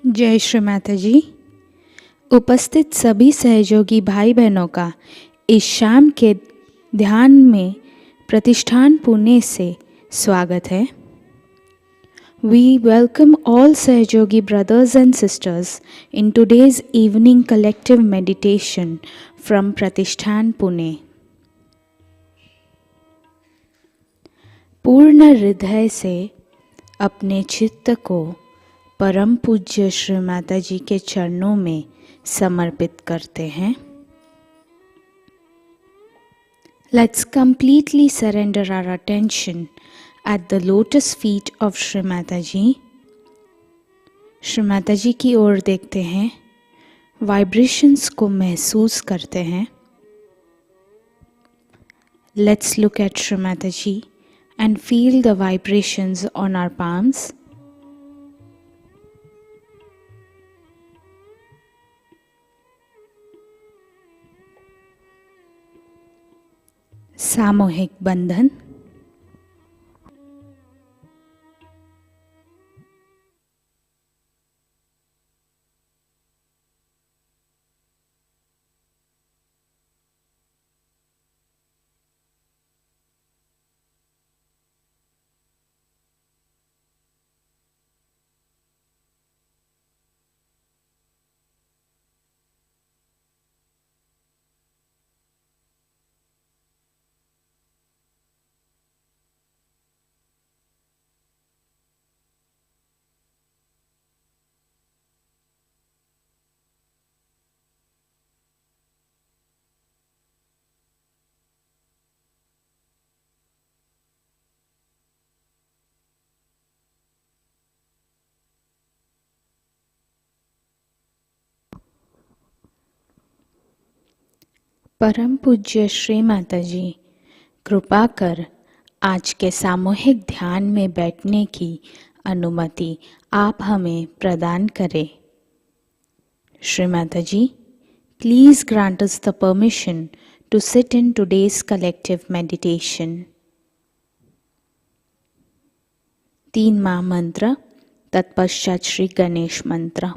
जय श्री माताजी। उपस्थित सभी सहयोगी भाई बहनों का इस शाम के ध्यान में प्रतिष्ठान पुणे से स्वागत है। We welcome all Sahajogi brothers and sisters in today's evening collective meditation from Pratishthan Pune. पूर्ण हृदय से अपने चित्त को परम पूज्य श्री माताजी के चरणों में समर्पित करते हैं। Let's completely surrender our attention at the lotus feet of Shri Mataji. Shri माताजी की ओर देखते हैं, वाइब्रेशंस को महसूस करते हैं। Let's look at Shri Mataji and feel the vibrations on our palms. सामूहिक बंधन। परम पूज्य श्री माताजी, कृपा कर आज के सामूहिक ध्यान में बैठने की अनुमति आप हमें प्रदान करें। Shri Mataji, please grant us the permission to sit in today's collective meditation. 3 महामंत्र, तत्पश्चात श्री गणेश मंत्र।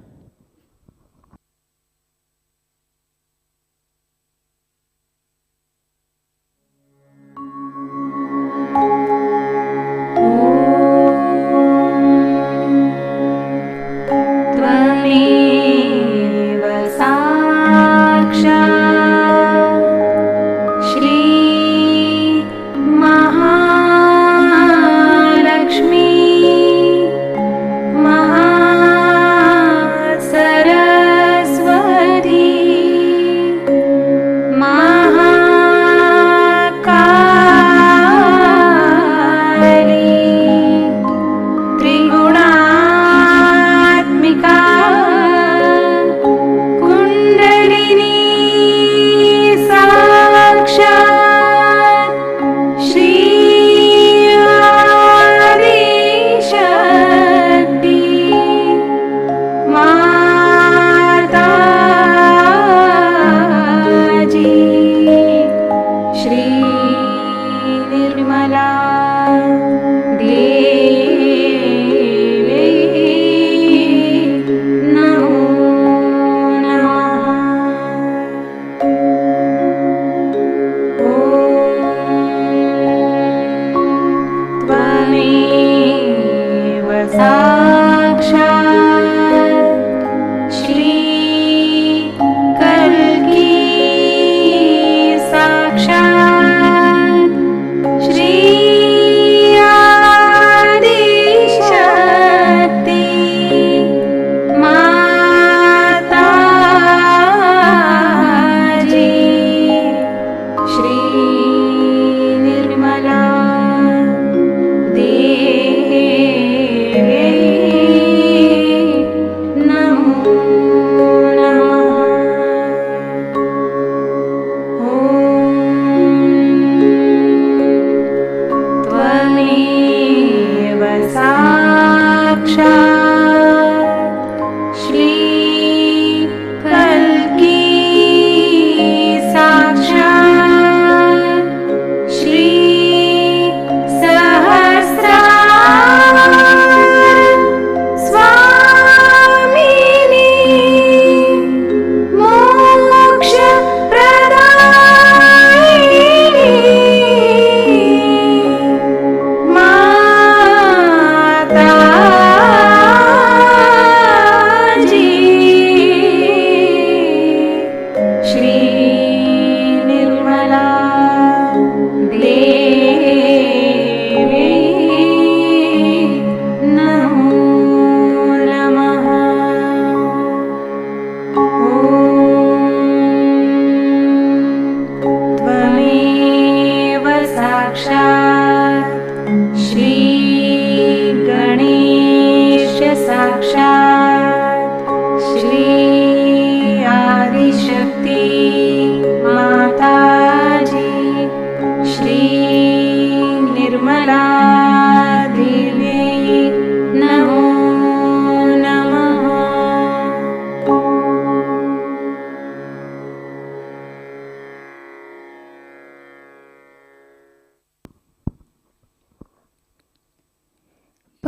Swami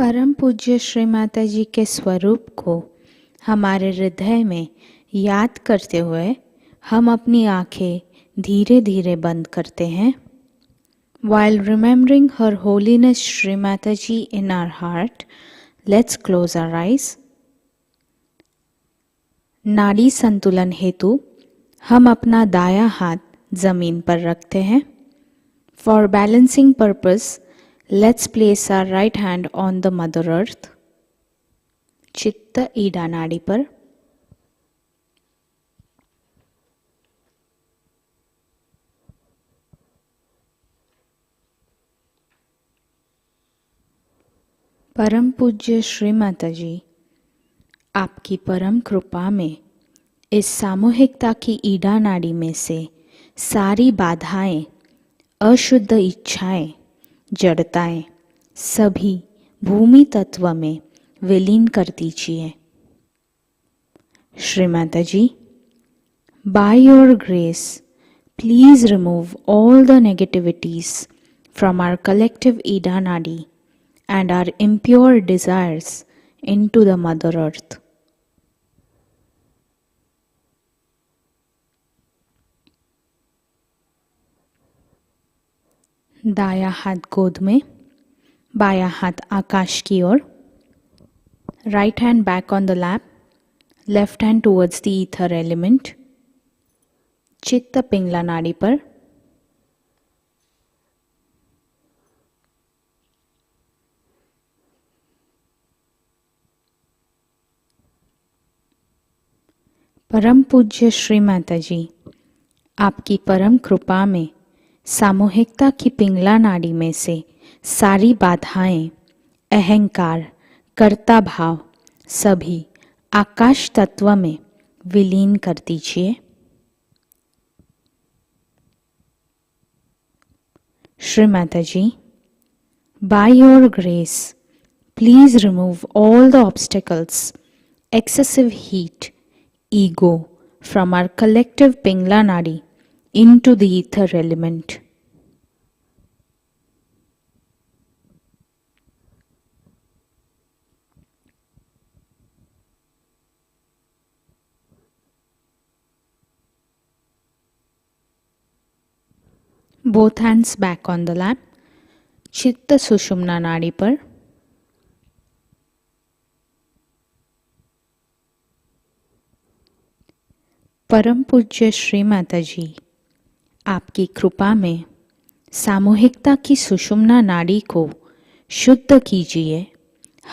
परम पूज्य श्री माता जी के स्वरूप को हमारे हृदय में याद करते हुए हम अपनी आंखें धीरे धीरे बंद करते हैं. While remembering her holiness Shri Mataji in our heart, let's close our eyes. नाड़ी संतुलन हेतु हम अपना दायां हाथ जमीन पर रखते हैं. For balancing purpose, let's place our right hand on the Mother Earth. चित्त ईडा नाड़ी पर. परम पूज्य श्री माता जी, आपकी परम कृपा में इस सामूहिकता की ईडा नाड़ी में से सारी बाधाएं, अशुद्ध इच्छाएं, जड़ताएं सभी भूमि तत्व में विलीन कर दीजिए. श्री माता जी, by your grace, please remove all the negativities from our collective ईडा नाड़ी and our impure desires into the Mother Earth. दाया हाथ गोद में, बाया हाथ आकाश की ओर. Right hand back on the lap, left hand towards the ether element. चित्त पिंगला नाड़ी पर. परम पूज्य श्री माता जी, आपकी परम कृपा में सामूहिकता की पिंगला नाड़ी में से सारी बाधाएं, अहंकार, कर्ता भाव सभी आकाश तत्व में विलीन कर दीजिए. श्री माता जी, by your grace, please remove all the obstacles, excessive heat, ego from our collective Pingla Nadi into the ether element. Both hands back on the lap. Chitta Sushumna Nadi par. परम पूज्य श्री माता जी, आपकी कृपा में सामूहिकता की सुषुम्ना नाड़ी को शुद्ध कीजिए,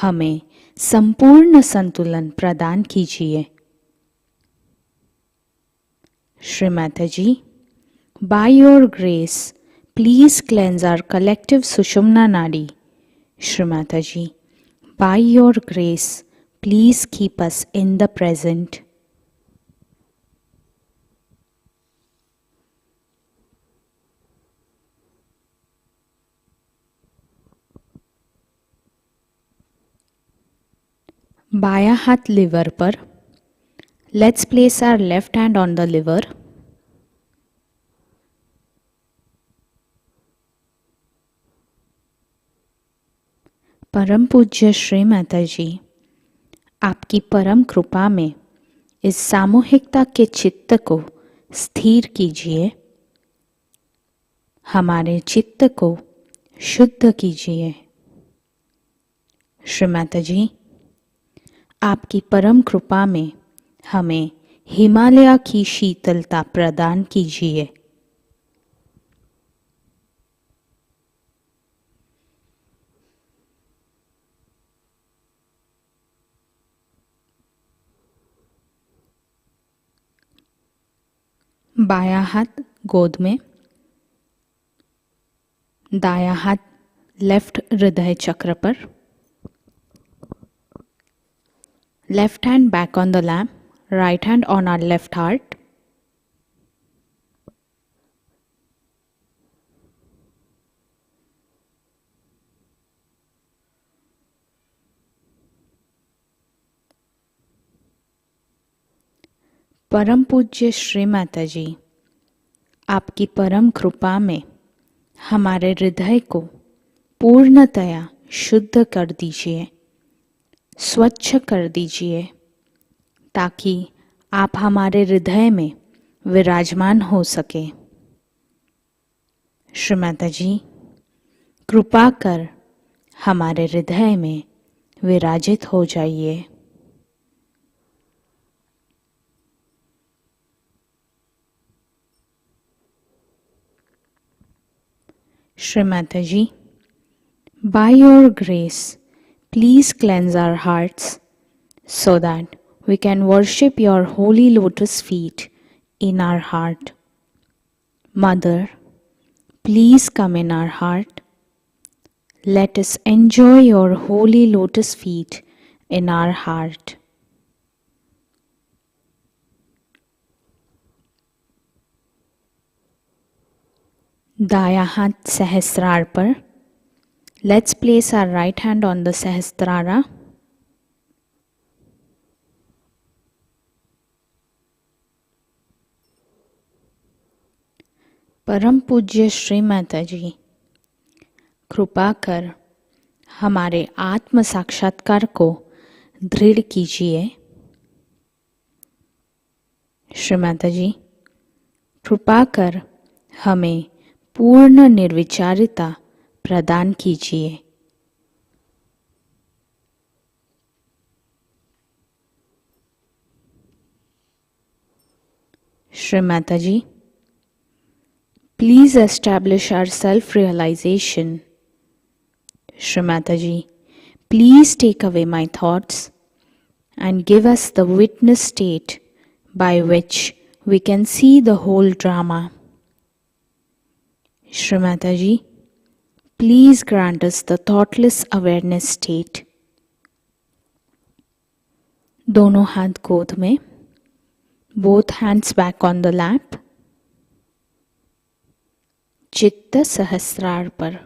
हमें संपूर्ण संतुलन प्रदान कीजिए. Shri Mata ji, by your grace please cleanse our collective Sushumna nadi. Shri Mata ji, by your grace please keep us in the present. बाया हाथ लिवर पर. Let's place our left hand on the liver. परम पूज्य श्री माता जी, आपकी परम कृपा में इस सामूहिकता के चित्त को स्थिर कीजिए, हमारे चित्त को शुद्ध कीजिए. श्री माता जी, आपकी परम कृपा में हमें हिमालय की शीतलता प्रदान कीजिए. बायां हाथ गोद में, दायां हाथ लेफ्ट हृदय चक्र पर. Left hand back on the lap, right hand on our left heart. परम पूज्य श्री माता जी, आपकी परम कृपा में हमारे हृदय को पूर्णतया शुद्ध कर दीजिए, स्वच्छ कर दीजिए, ताकि आप हमारे हृदय में विराजमान हो सके। श्री माताजी, कृपा कर हमारे हृदय में विराजित हो जाइए। श्री माताजी, by your grace, please cleanse our hearts so that we can worship your holy lotus feet in our heart. Mother, please come in our heart. Let us enjoy your holy lotus feet in our heart. दाया हाथ सहस्त्रार पर. Let's place our right hand on the Sahasrara. परम पूज्य श्री माताजी, कृपा कर हमारे आत्म साक्षात्कार को दृढ़ कीजिए। श्री माताजी, कृपा कर हमें पूर्ण निर्विचारिता प्रदान कीजिए। Shri Mataji, please establish our self realisation. Shri Mataji, please take away my thoughts and give us the witness state by which we can see the whole drama. Shri Mataji, please grant us the thoughtless awareness state. दोनों हाथ गोद में, both hands back on the lap, चित्त सहस्रार पर.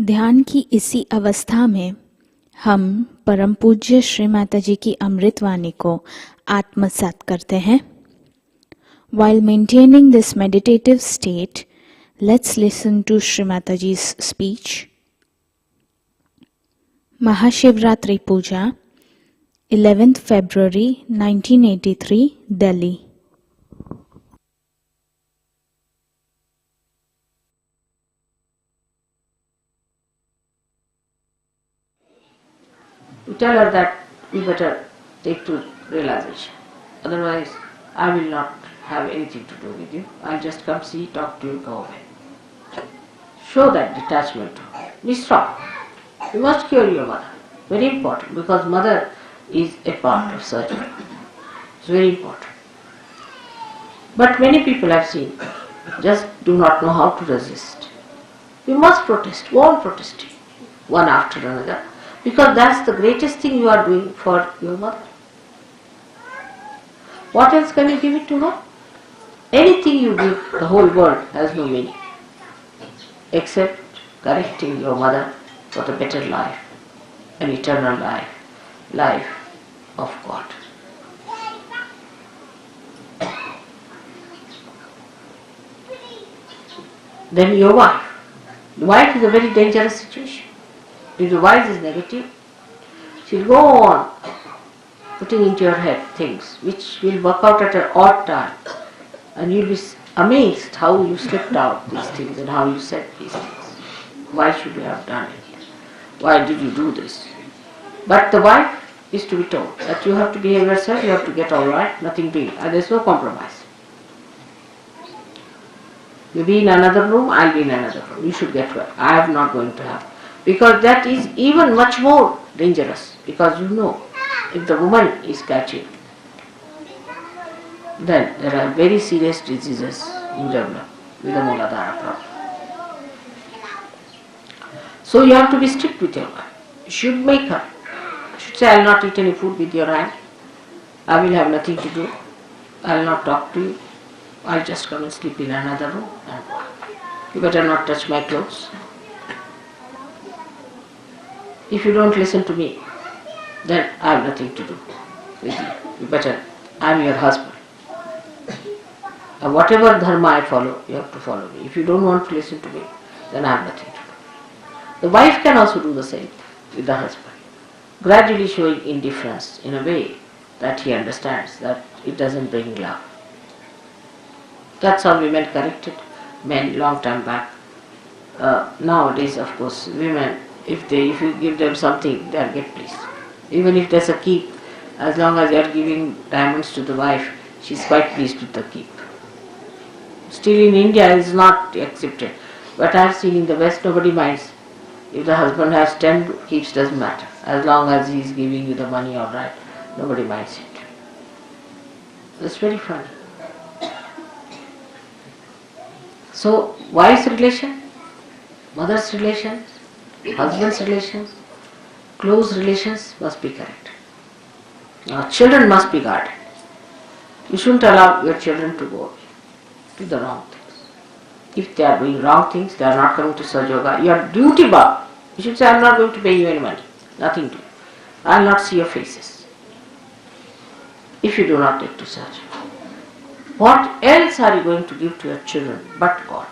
ध्यान की इसी अवस्था में हम परम पूज्य श्री माताजी की अमृतवाणी को आत्मसात करते हैं. While maintaining this meditative state, let's listen to Shri Mataji's speech. Mahashivaratri Puja, 11th February 1983, Delhi. You tell her that you better take to realization. Otherwise, I will not have anything to do with you. I'll just come see, talk to you, go away. Show that detachment to her. Be strong. You must cure your mother. Very important, because mother is a part of surgery. It's very important. But many people I've seen just do not know how to resist. You must protest. Go on protesting, one after another. Because that's the greatest thing you are doing for your mother. What else can you give it to her? Anything you give, the whole world has no meaning. Except correcting your mother for the better life, an eternal life, life of God. Then your wife. The wife is a very dangerous situation. If the wife is negative, she'll go on putting into your head things which will work out at an odd time, and you'll be amazed how you slipped out these things and how you said these things. Why should you have done it? Why did you do this? But the wife is to be told that you have to behave yourself, you have to get all right, nothing doing, and there's no compromise. You be in another room, I'll be in another room. You should get well. I am not going to have. Because that is even much more dangerous. Because you know, if the woman is catching, then there are very serious diseases you develop with the Mooladhara problem. So you have to be strict with your wife. You should make her. You should say, I will not eat any food with your hand. I will have nothing to do. I will not talk to you. I'll just come and sleep in another room. And you better not touch my clothes. If you don't listen to me, then I have nothing to do with you. You better, I'm your husband. And whatever dharma I follow, you have to follow me. If you don't want to listen to me, then I have nothing to do. The wife can also do the same with the husband, gradually showing indifference in a way that he understands that it doesn't bring love. That's how women corrected men long time back. Nowadays, of course, women, if you give them something, they'll get pleased. Even if there's a keep, as long as you're giving diamonds to the wife, she's quite pleased with the keep. Still in India it's not accepted. But I've seen in the West nobody minds. If the husband has 10 keeps, doesn't matter. As long as he's giving you the money, all right, nobody minds it. That's very funny. So, wife's relation, mother's relations, husband's relations, close relations must be correct. Now, children must be guarded. You shouldn't allow your children to go to the wrong things. If they are doing wrong things, they are not coming to Sahaja Yoga, you are duty bound. You should say, I am not going to pay you any money. Nothing to do. I will not see your faces. If you do not take to Sahaja. What else are you going to give to your children but God?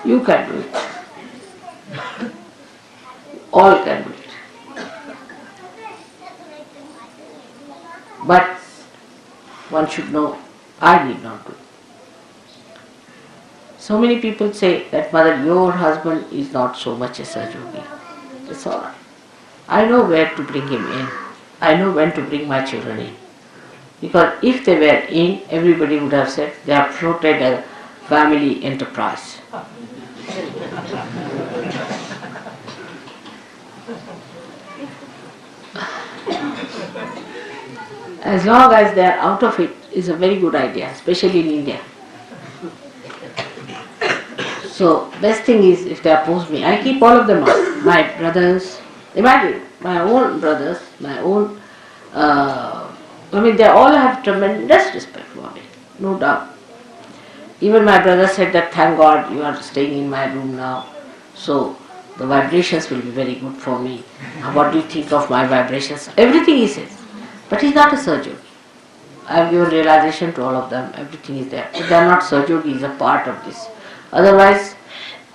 You can do it. All can do it. But one should know, I need not do it. So many people say that, Mother, your husband is not so much a Sahaja. It's all right. I know where to bring him in. I know when to bring my children in. Because if they were in, everybody would have said they have floated a family enterprise. As long as they are out of it is a very good idea, especially in India. So, best thing is if they oppose me, I keep all of them out. My brothers, imagine, my own brothers, my own I mean, they all have tremendous respect for me, no doubt. Even my brother said that thank God you are staying in my room now, so the vibrations will be very good for me. What do you think of my vibrations? Everything he says. But he's not a surgeon. I have given realization to all of them, everything is there. If they are not surgeon, he is a part of this. Otherwise,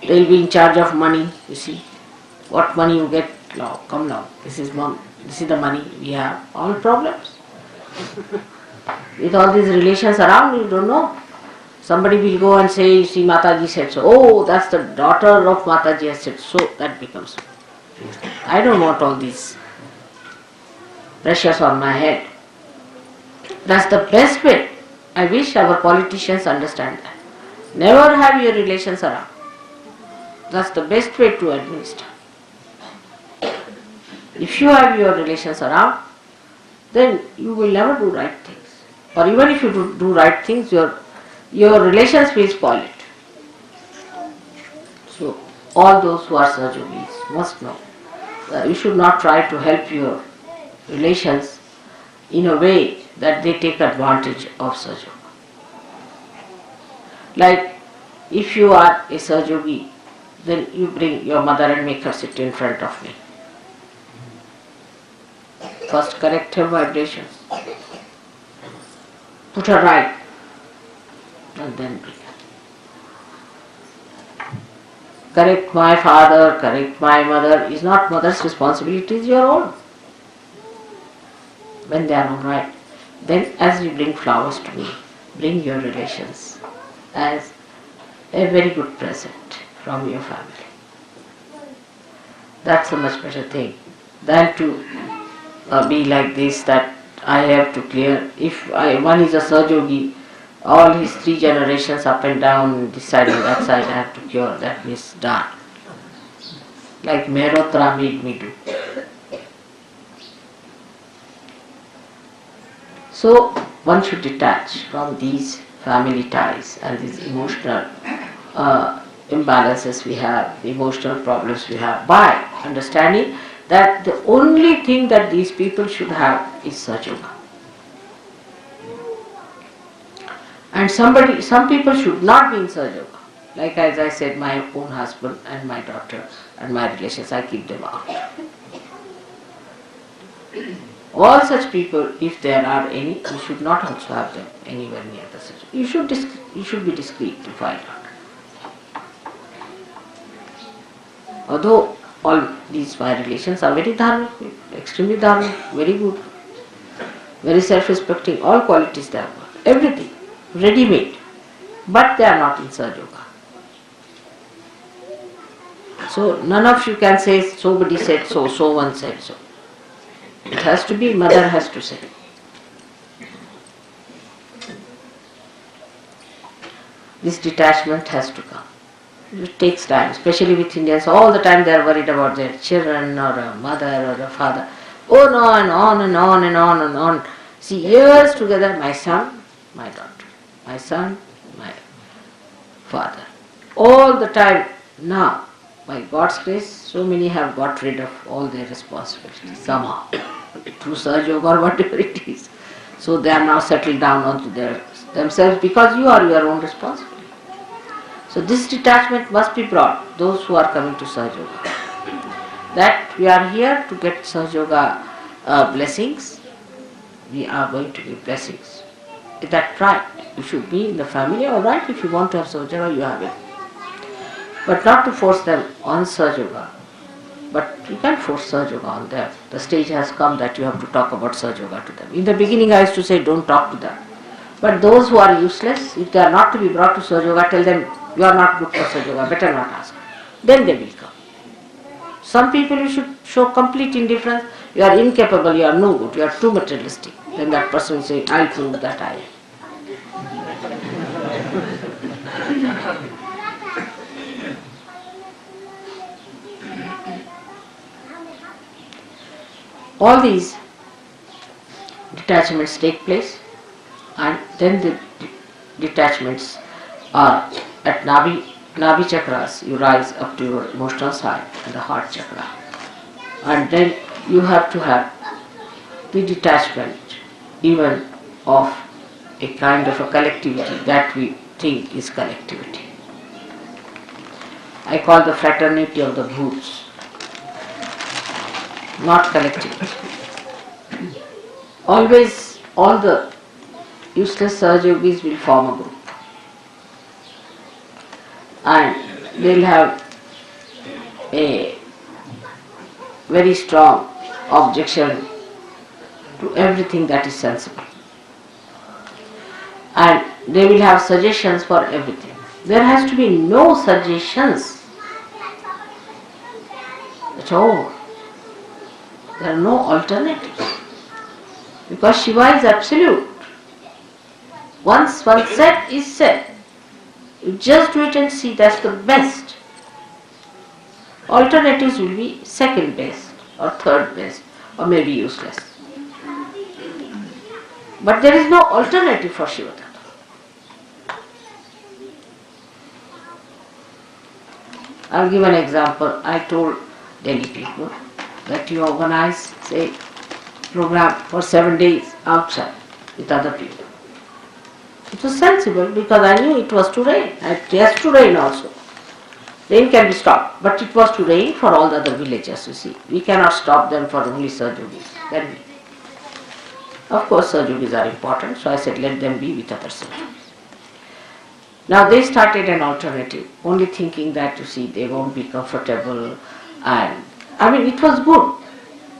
they will be in charge of money, you see. What money you get now, come now, this is the money we have, all problems. With all these relations around, you don't know. Somebody will go and say, see, Mataji said so. Oh, that's the daughter of Mataji has said so. That becomes. I don't want all these pressures on my head. That's the best way. I wish our politicians understand that. Never have your relations around. That's the best way to administer. If you have your relations around, then you will never do right things. Or even if you do right things, your relations will spoil it. So, all those who are Sahajogis must know that you should not try to help your relations in a way that they take advantage of Sahaja. Like, if you are a Sahajogi, then you bring your mother and make her sit in front of me. First correct her vibrations. Put her right. And then bring her. Correct my father, correct my mother is not mother's responsibility, it is your own. When they are all right, then as you bring flowers to me, bring your relations as a very good present from your family. That's a much better thing than to be like this, that I have to clear. If one is a Sahajogi, all his 3 generations up and down, this side and that side, I have to cure. That means done. Like Mehrotra made me do. So one should detach from these family ties and these emotional imbalances we have, the emotional problems we have, by understanding that the only thing that these people should have is Sahaja. And some people should not be in Sahaja. Like as I said, my own husband and my daughter and my relations, I keep them out. All such people, if there are any, you should not also have them anywhere near the Sahaja. You should be discreet to find out. Although all these my relations are very dharmic, extremely dharmic, very good, very self-respecting, all qualities they have got, everything, ready-made, but they are not in Sahaja. So none of you can say somebody said so, so one said so. It has to be, mother has to say. This detachment has to come. It takes time, especially with Indians. All the time they are worried about their children or a mother or a father. On and on and on and on and on. See, years together, my son, my daughter. My son, my father. All the time now, by God's grace, so many have got rid of all their responsibilities somehow. Through Sahaja or whatever it is. So they are now settled down onto themselves because you are your own responsibility. So this detachment must be brought, those who are coming to Sahaja. That we are here to get Sahaja blessings, we are going to give blessings. Is that right? You should be in the family, alright, if you want to have Sahaja, you have it. But not to force them on Sahaja. But you can't force Sahaja on them. The stage has come that you have to talk about Sahaja to them. In the beginning I used to say don't talk to them. But those who are useless, if they are not to be brought to Sahaja, tell them you are not good for Sahaja, better not ask. Then they will come. Some people you should show complete indifference. You are incapable, you are no good, you are too materialistic. Then that person will say, I'll prove that I am. All these detachments take place, and then the detachments are at Navi chakras. You rise up to your emotional side and the heart chakra, and then you have to have the detachment even of a kind of a collectivity that we think is collectivity. I call the fraternity of the bhoots, not collectivity. Always all the useless Sahajogis will form a group and they will have a very strong objection to everything that is sensible. And they will have suggestions for everything. There has to be no suggestions at all. There are no alternatives. Because Shiva is absolute. Once one said is said. You just do it and see, that's the best. Alternatives will be second best or third best or maybe useless. But there is no alternative for Shiva Tattva. I'll give an example. I told Delhi people that you organize, say, program for 7 days outside with other people. It was sensible because I knew it was to rain. It has to rain also. Rain can be stopped, but it was to rain for all the other villages, you see. We cannot stop them for only Sahajogis, can we? Of course, Sahajogis are important, so I said let them be with other Sahajogis. Now they started an alternative, only thinking that, you see, they won't be comfortable, and it was good,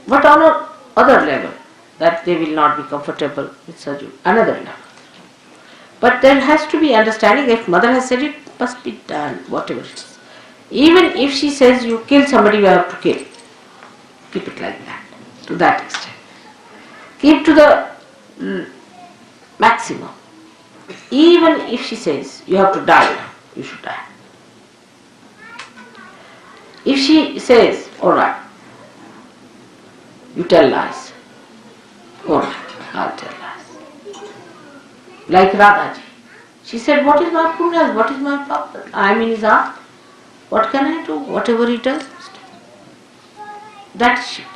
but on another level, that they will not be comfortable with Sahaja, another level. But there has to be understanding. If mother has said it, must be done, whatever it is. Even if she says you kill somebody, you have to kill. Keep it like that, to that extent. Keep to the maximum. Even if she says you have to die, you should die. If she says, alright, you tell lies, alright, I'll tell lies. Like Radhaji. She said, what is my punya? What is my papa? I am in his heart. What can I do? Whatever he does. That's Shiva.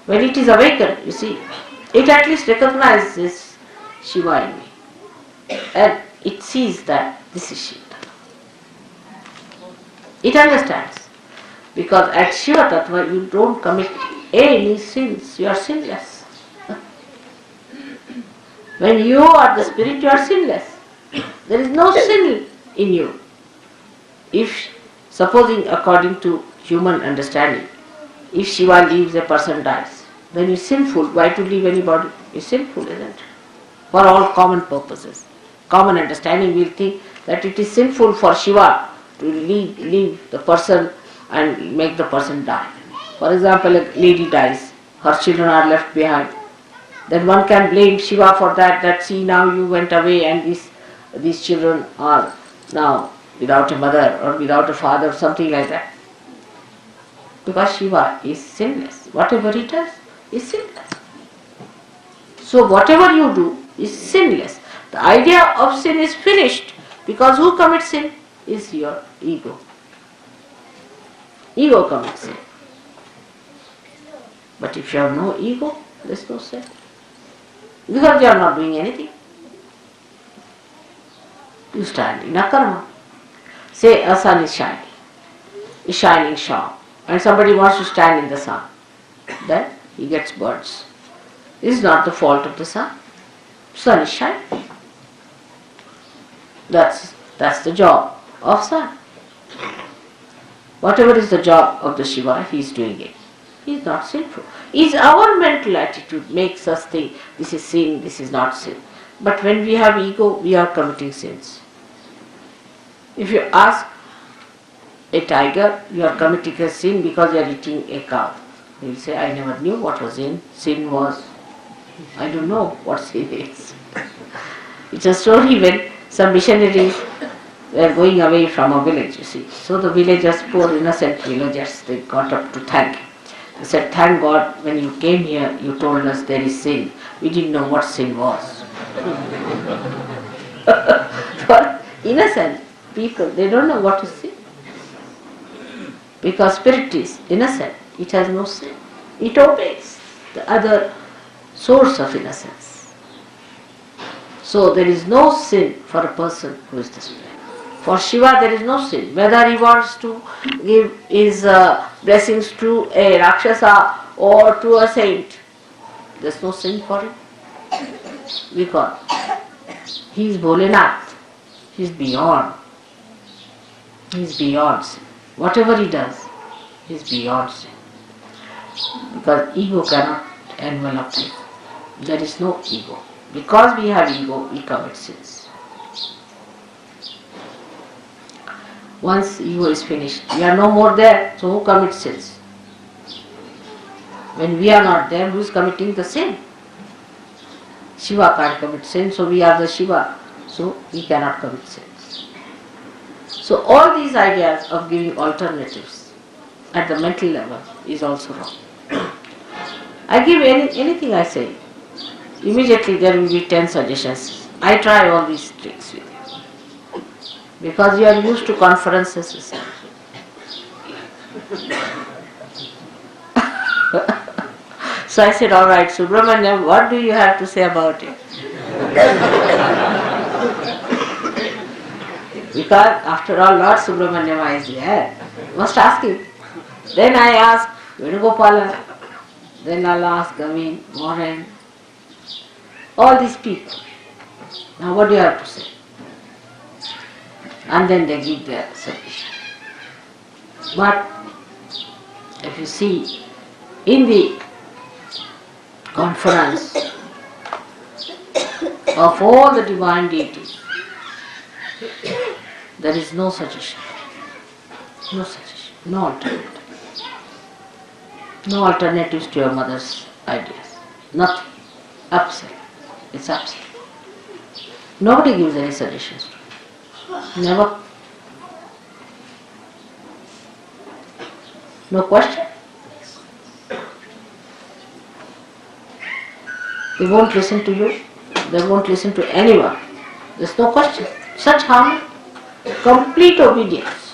When it is awakened, you see, it at least recognizes Shiva in me. And it sees that this is Shiva. It understands. Because at Shiva Tattva you don't commit any sins. You are sinless. When you are the spirit, you are sinless. There is no sin in you. If, supposing according to human understanding, if Shiva leaves, a person dies, then he is sinful. Why to leave anybody? It's sinful, isn't it? For all common purposes. Common understanding will think that it is sinful for Shiva to leave the person and make the person die. For example, a lady dies, her children are left behind. Then one can blame Shiva for that see now you went away and these children are now without a mother or without a father, something like that. Because Shiva is sinless. Whatever he does is sinless. So whatever you do is sinless. The idea of sin is finished because who commits sin is your ego. Ego commits sin. But if you have no ego, there is no sin. Because you are not doing anything. You stand in a karma. Say a sun is shining sharp, and somebody wants to stand in the sun. Then he gets burns. This is not the fault of the sun. Sun is shining. That's the job of sun. Whatever is the job of the Shiva, he is doing it. He is not sinful. It's our mental attitude makes us think this is sin, this is not sin. But when we have ego, we are committing sins. If you ask a tiger, you are committing a sin because you are eating a cow. He will say, I never knew what was sin. Sin was, I don't know what sin is. It's a story when some missionaries were going away from a village, you see. So the villagers, poor innocent villagers, they got up to thank him. They said, thank God when you came here, you told us there is sin. We didn't know what sin was. For innocent people, they don't know what is sin. Because spirit is innocent, it has no sin. It obeys the other source of innocence. So there is no sin for a person who is this way. For Shiva there is no sin. Whether he wants to give his blessings to a Rakshasa or to a saint, there is no sin for him. Because he is Bholenath. He is beyond. He is beyond sin. Whatever he does, he is beyond sin. Because ego cannot envelop him. There is no ego. Because we have ego, we commit sins. Once ego is finished, we are no more there, so who commits sins? When we are not there, who is committing the sin? Shiva can't commit sin, so we are the Shiva, so we cannot commit sins. So all these ideas of giving alternatives at the mental level is also wrong. I give anything I say, immediately there will be 10 suggestions. I try all these tricks with you. Because you are used to conferences. So I said, all right, Subramanyam, what do you have to say about it? Because after all, Lord Subramanyam is there. Must ask him. Then I ask Venugopala. Then I'll ask Gavin, Moran. All these people. Now what do you have to say? And then they give their submission. But if you see, in the conference of all the divine deities, there is no suggestion. No suggestion. No alternative. No alternatives to your mother's ideas. Nothing. Absolute. It's absolute. Nobody gives any suggestions to you. Never. No question. They won't listen to you. They won't listen to anyone. There's no question. Such harmony. Complete obedience.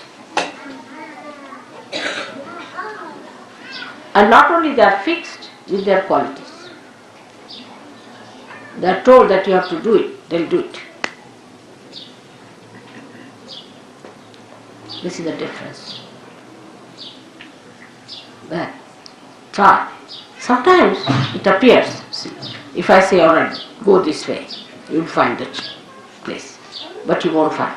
And not only they are fixed with their qualities. They are told that you have to do it. They'll do it. This is the difference. Then, try. Sometimes it appears. See, if I say, alright, go this way, you will find the place. But you won't find.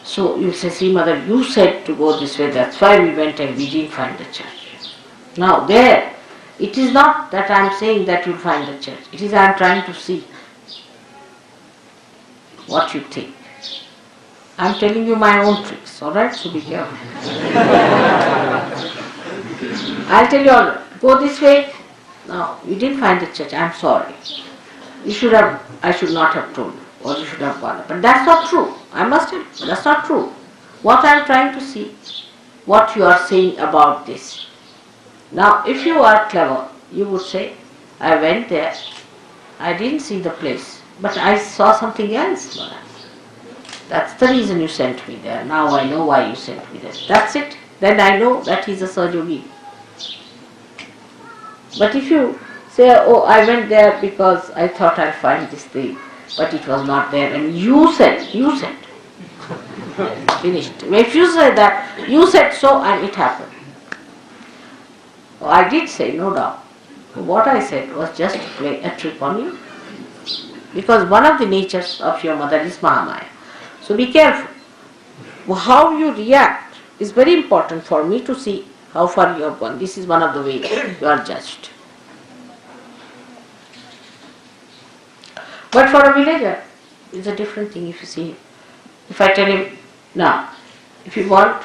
So you say, see mother, you said to go this way, that's why we went and we didn't find the church. Now there, it is not that I am saying that you will find the church. It is I am trying to see what you think. I am telling you my own tricks, alright? So be careful. I'll tell you, alright, go this way. No, you didn't find the church, I am sorry. I should not have told you, or you should have gone. But that's not true. I must have, but that's not true. What I am trying to see, what you are saying about this. Now, if you are clever, you would say, I went there, I didn't see the place, but I saw something else. That's the reason you sent me there. Now I know why you sent me there. That's it. Then I know that he's a Sahaja. But if you say, oh, I went there because I thought I'd find this thing, but it was not there, and you said, finished. If you say that, you said so and it happened. Oh, I did say, no doubt. What I said was just to play a trick on you. Because one of the natures of your mother is Mahamaya. So be careful. How you react is very important for me to see how far you have gone. This is one of the ways you are judged. But for a villager, it's a different thing if you see him. If I tell him, now, if you want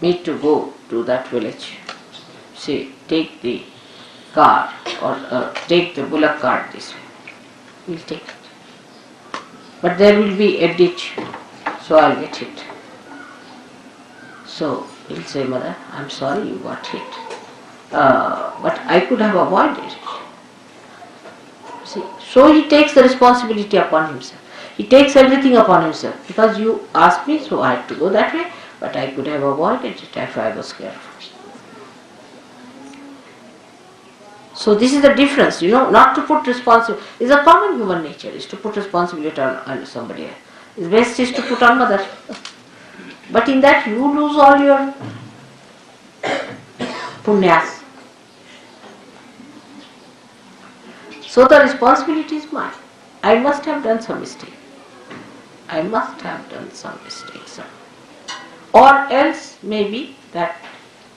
me to go to that village, say, take the cart or take the bullock cart this way, we'll take it. But there will be a ditch, so I'll get hit. So he'll say, Mother, I'm sorry you got hit, but I could have avoided it. See, so he takes the responsibility upon himself. He takes everything upon himself. Because you asked me, so I had to go that way, but I could have avoided it if I was careful. So this is the difference, not to put responsibility. It's a common human nature, is to put responsibility on somebody else. The best is to put on mother. But in that you lose all your punyas. So the responsibility is mine. I must have done some mistake. I must have done some mistakes. Or else maybe that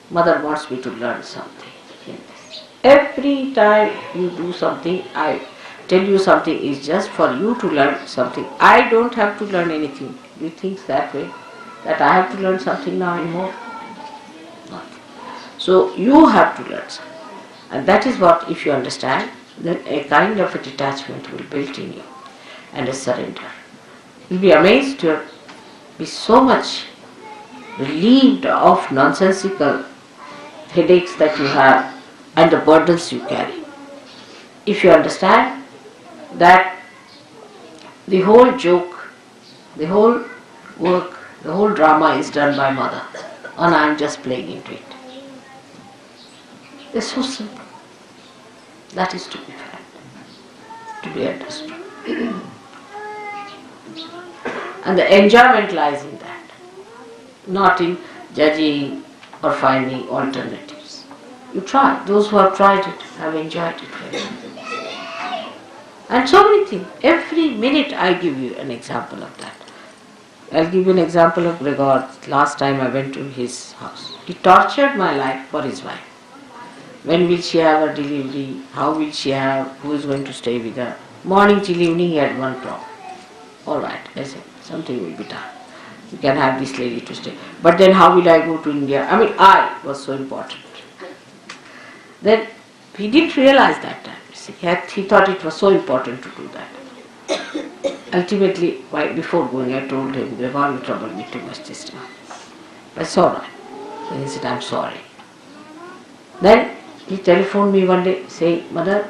mother wants me to learn something in this. Every time you do something, I tell you something is just for you to learn something. I don't have to learn anything. Do you think that way? That I have to learn something now anymore? Not. So you have to learn something. And that is what, if you understand, then a kind of a detachment will build in you and a surrender. You'll be amazed, you'll be so much relieved of nonsensical headaches that you have and the burdens you carry. If you understand that the whole joke, the whole work, the whole drama is done by mother and I am just playing into it. It's so simple. That is to be felt, to be understood. And the enjoyment lies in that, not in judging or finding alternatives. You try. Those who have tried it have enjoyed it very much. And so many things. Every minute I give you an example of that. I'll give you an example of Gregor. Last time I went to his house. He tortured my life for his wife. When will she have her delivery? How will she have? Who is going to stay with her? Morning till evening he had one problem. All right, I said, something will be done. You can have this lady to stay. But then how will I go to India? I was so important. Then he didn't realize that time. He thought it was so important to do that. Ultimately, before going, I told him, Gregor, you troubled me too much this time. I said, all right. Then he said, I'm sorry. Then he telephoned me one day saying, Mother,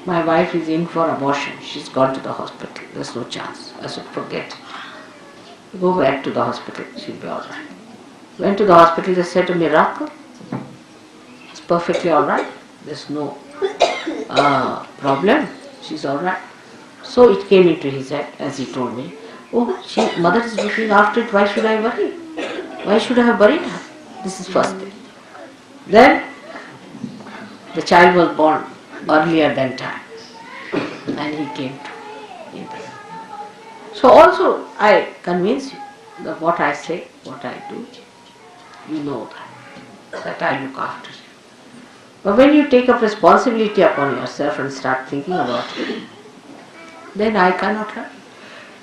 my wife is in for abortion. She's gone to the hospital. There's no chance. I said, forget it. Go back to the hospital. She'll be all right. Went to the hospital. They said a miracle. It's perfectly all right. There's no problem. She's all right. So it came into his head, as he told me, mother is looking after it. Why should I worry? Why should I have buried her? This is first thing. Then the child was born earlier than time, and he came to India. So also I convince you that what I say, what I do, you know that I look after you. But when you take up responsibility upon yourself and start thinking about it, then I cannot help.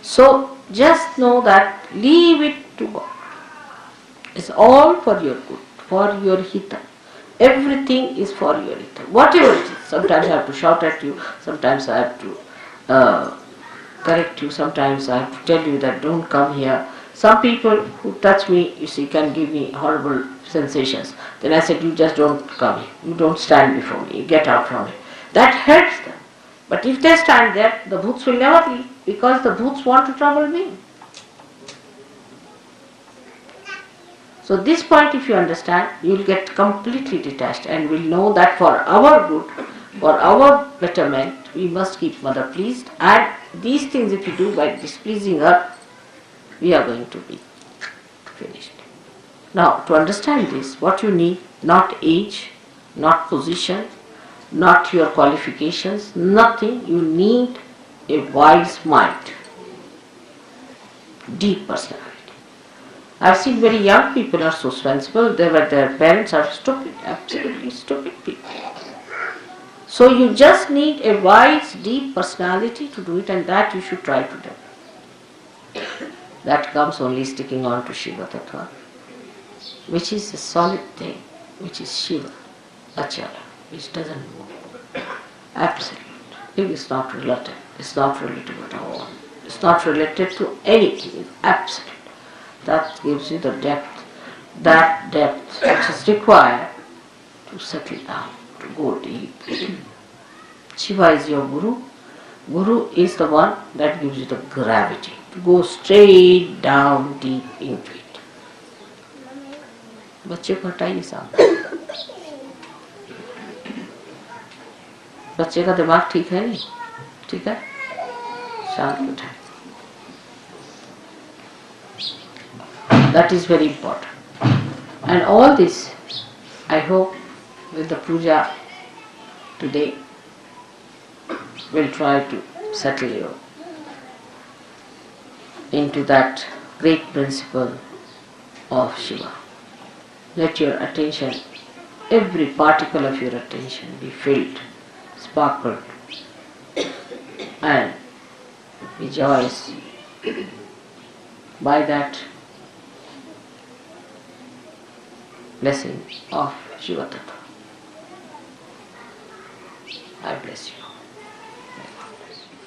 So just know that leave it to God. It's all for your good, for your hita. Everything is for your hita. Whatever it is. Sometimes I have to shout at you, sometimes I have to correct you, sometimes I have to tell you that don't come here. Some people who touch me, you see, can give me horrible sensations. Then I said, you just don't come here. You don't stand before me. You get out from it. That hurts them. But if they stand there, the bhoots will never leave, because the bhoots want to trouble me. So this point, if you understand, you will get completely detached and will know that for our good, for our betterment, we must keep mother pleased, and these things if you do by displeasing her, we are going to be finished. Now, to understand this, what you need, not age, not position, not your qualifications, nothing. You need a wise mind, deep personality. I've seen very young people are so sensible, their parents are stupid, absolutely stupid people. So you just need a wise, deep personality to do it, and that you should try to do. That comes only sticking on to Shiva Tattva, which is a solid thing, which is Shiva, Achala, which doesn't move. Absolute. It is not relative. It's not relative at all. It's not related to anything. It's absolute. That gives you the depth, that depth which is required to settle down, to go deep. Shiva is your Guru. Guru is the one that gives you the gravity, to go straight down deep into it. बच्चे को हटाइए सामने. बच्चे का दिमाग ठीक है नहीं, ठीक है, शांत बैठा है. That is very important. And all this, I hope, with the puja today, will try to settle you into that great principle of Shiva. Let your attention, every particle of your attention be filled, sparkled, and rejoice by that blessing of Shiva Tattva. I bless you. May God bless you.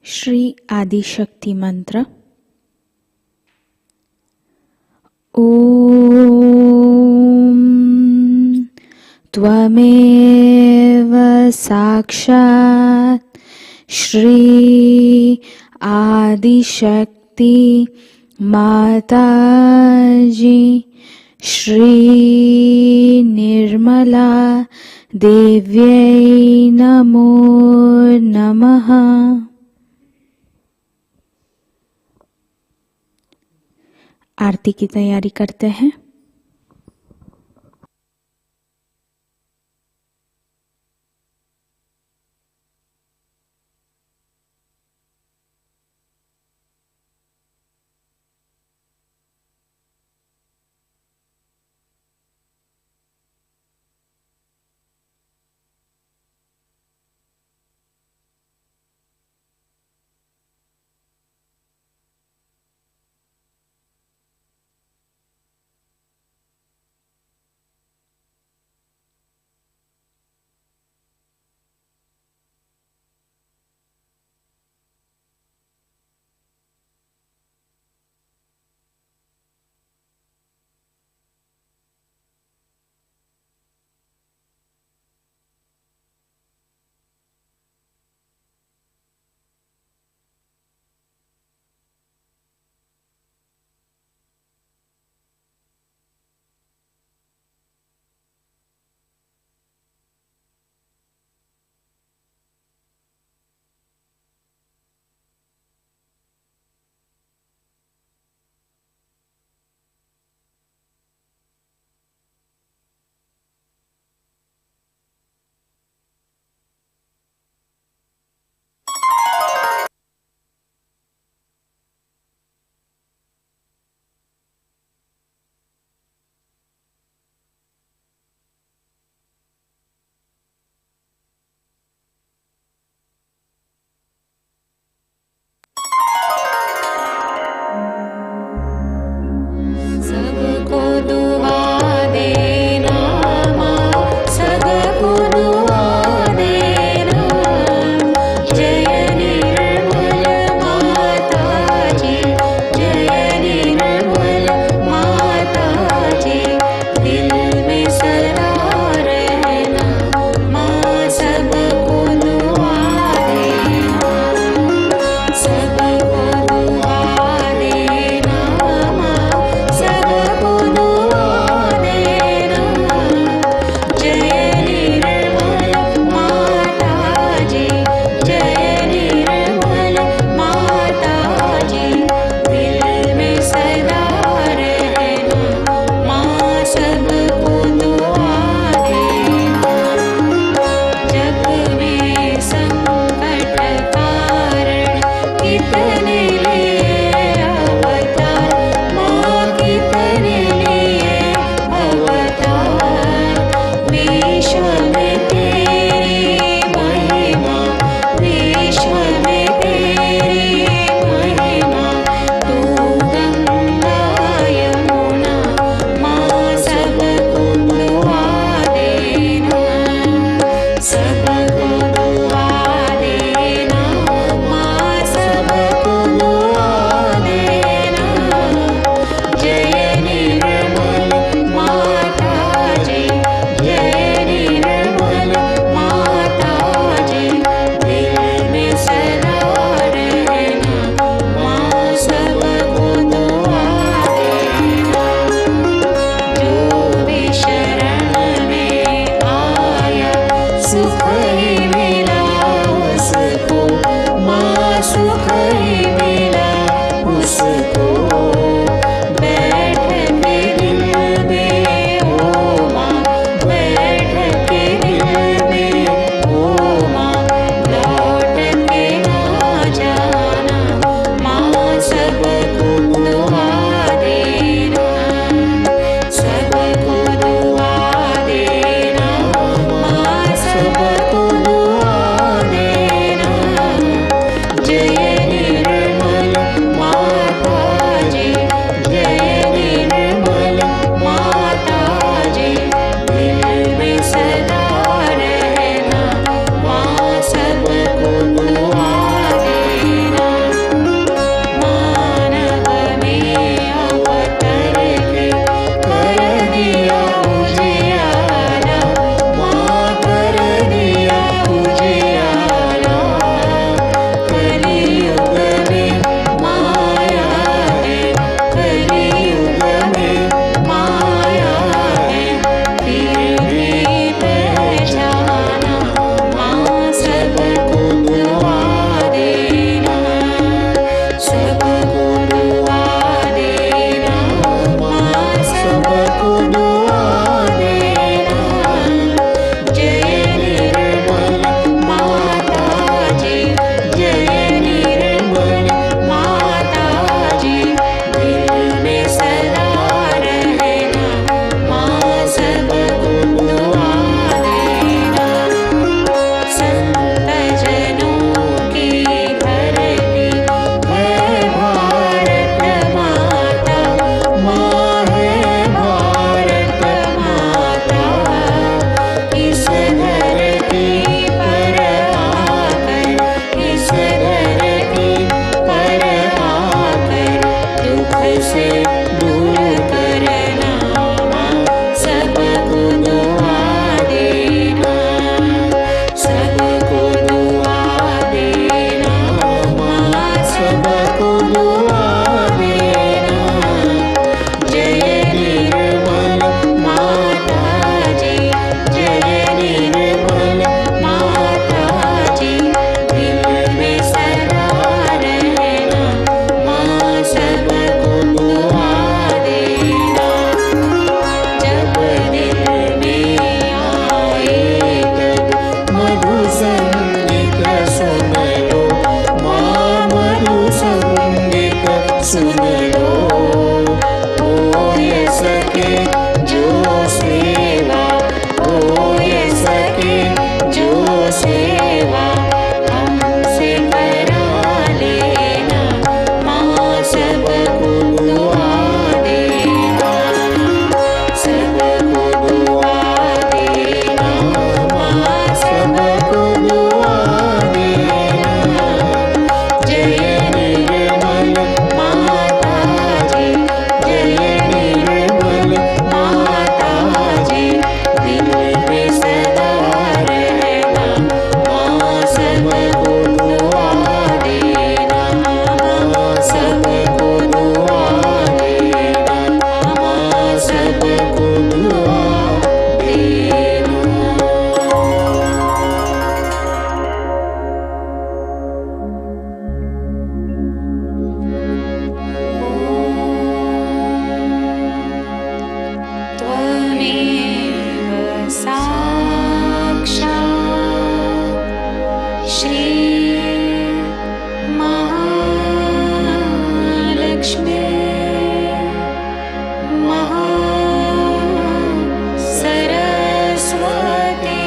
Shri Adishakti मंत्र। ओम त्वमेव साक्षात् श्री आदिशक्ति माताजी श्री निर्मला देव्यै नमो नमः। आरती की तैयारी करते हैं। सुन लो, हो ये सके जो सेवा, हो ये सके जो सेवा हमसे करा लेना, माँ सबको दुआ देना, सबको दुआ देना, माँ सबको दुआ देना। जय निर्मल माताजी, जय निर्मल माताजी, दिल में सदा रहना, माँ सबको दुआ देना, माँ सबको दुआ देना, माँ सबको दुआ देना। त्वमेव साक्षात् श्री महालक्ष्मी महासरस्वती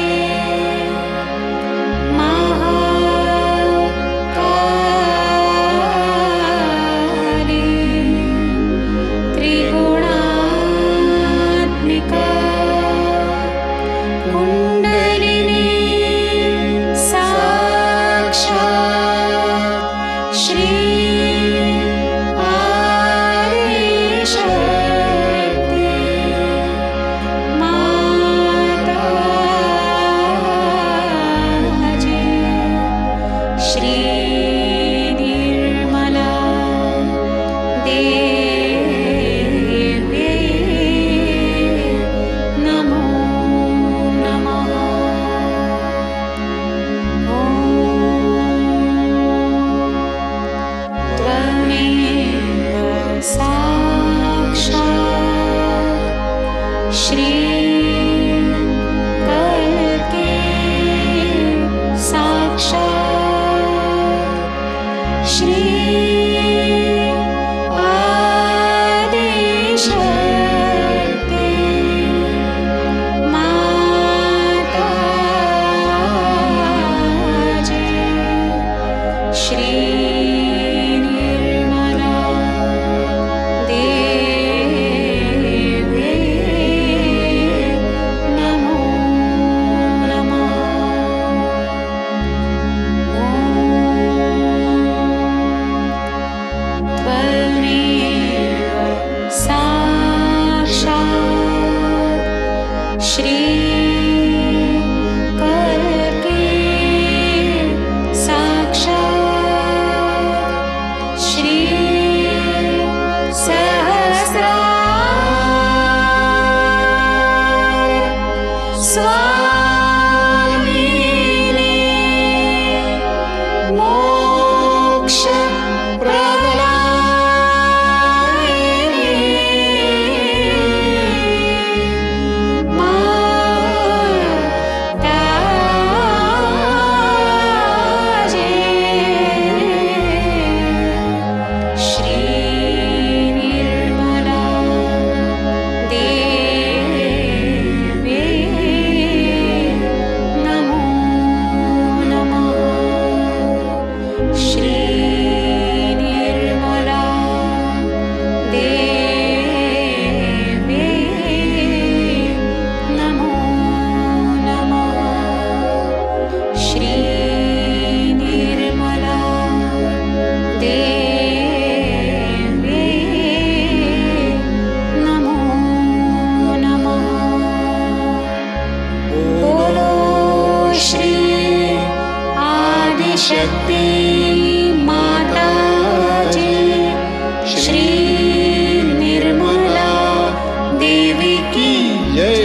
महाकाली त्रिगुणात्मिका कुण्डलिनी साक्षात् श्री आदिशक्ति माताजी, श्री निर्मला देवी नमो नमः। त्वमेव साक्षात् श्री कल्के साक्षात् श्री आदिशक्ति माताजी, श्री निर्मला देवी नमो नमः। त्वमेव साक्षात् श्री कल्के साक्षात् श्री सहस्रार स्वामिनी मोक्ष प्रदायिनी माताजी, श्री निर्मला देवी नमो नमः। श्री निर्मला देवी नमो नमः। श्री निर्मला देवी नमो नमः। बोलो श्री आदिशक्ति माताजी, श्री निर्मला देवी की जय।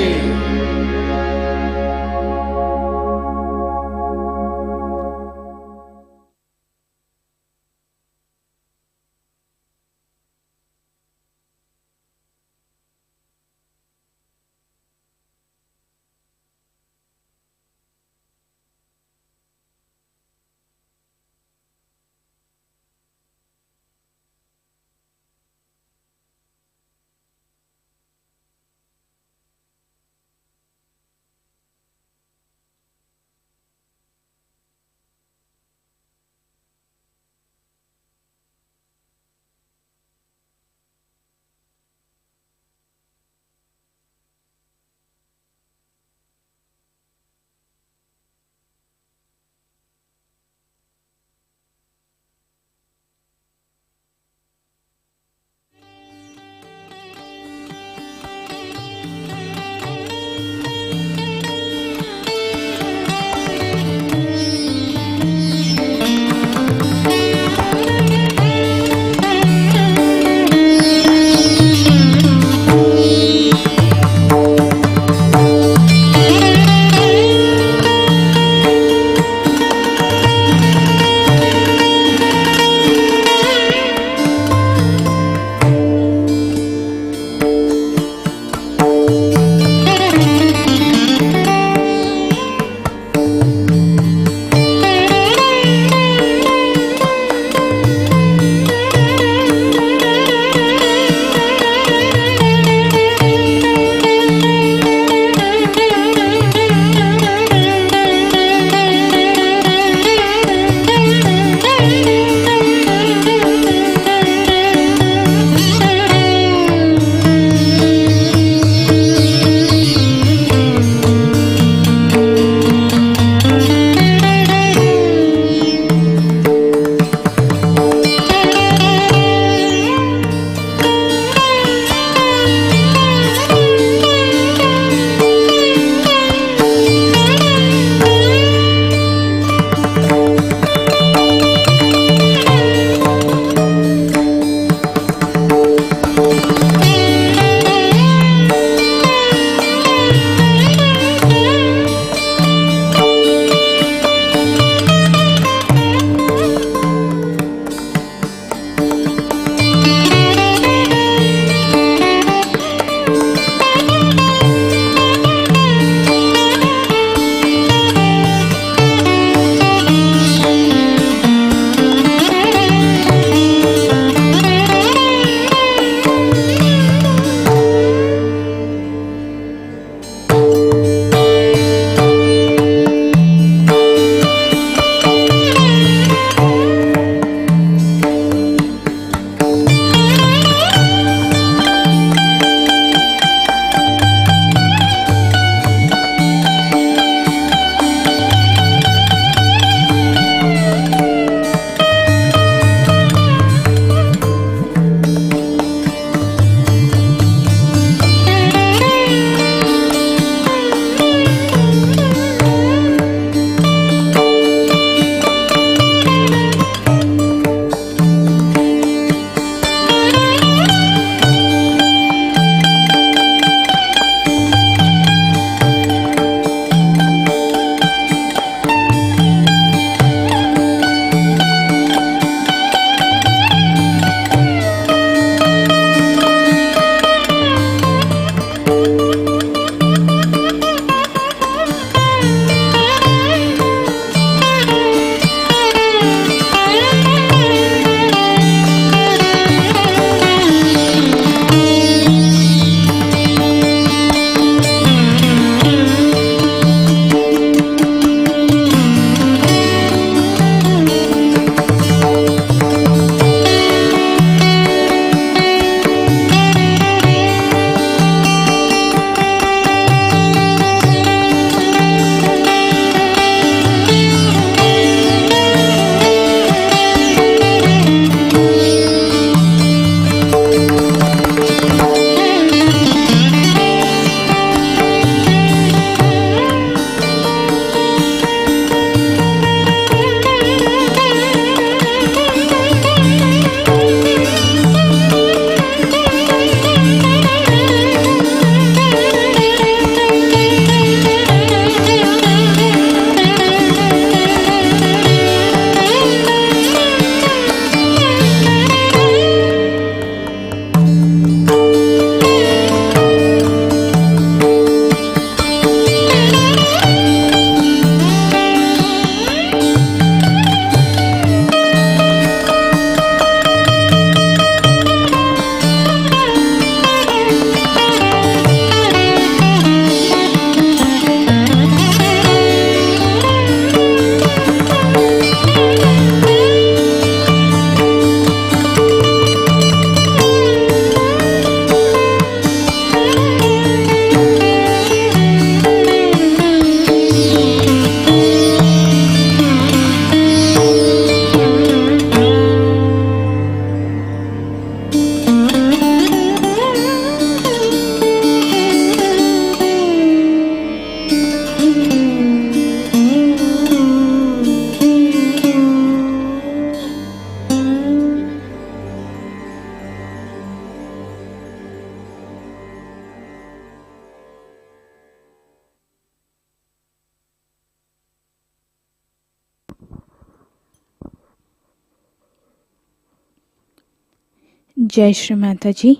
जय श्री माताजी।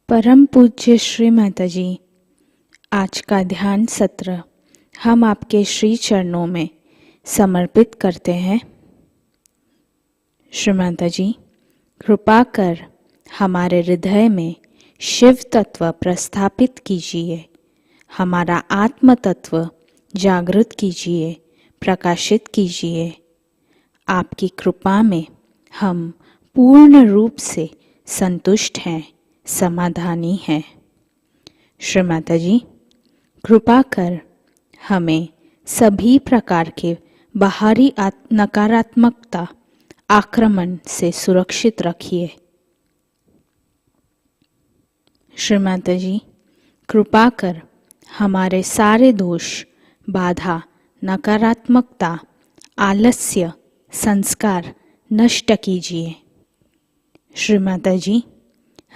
परम पूज्य श्री माताजी, आज का ध्यान सत्र हम आपके श्री चरणों में समर्पित करते हैं। श्री माताजी, कृपा कर हमारे हृदय में शिव तत्व प्रस्थापित कीजिए, हमारा आत्म तत्व जागृत कीजिए, प्रकाशित कीजिए। आपकी कृपा में हम पूर्ण रूप से संतुष्ट हैं, समाधानी हैं। श्री माताजी, कृपा कर हमें सभी प्रकार के बाहरी नकारात्मकता आक्रमण से सुरक्षित रखिए। श्री माताजी, कृपा कर हमारे सारे दोष, बाधा, नकारात्मकता, आलस्य, संस्कार नष्ट कीजिए। श्री माताजी,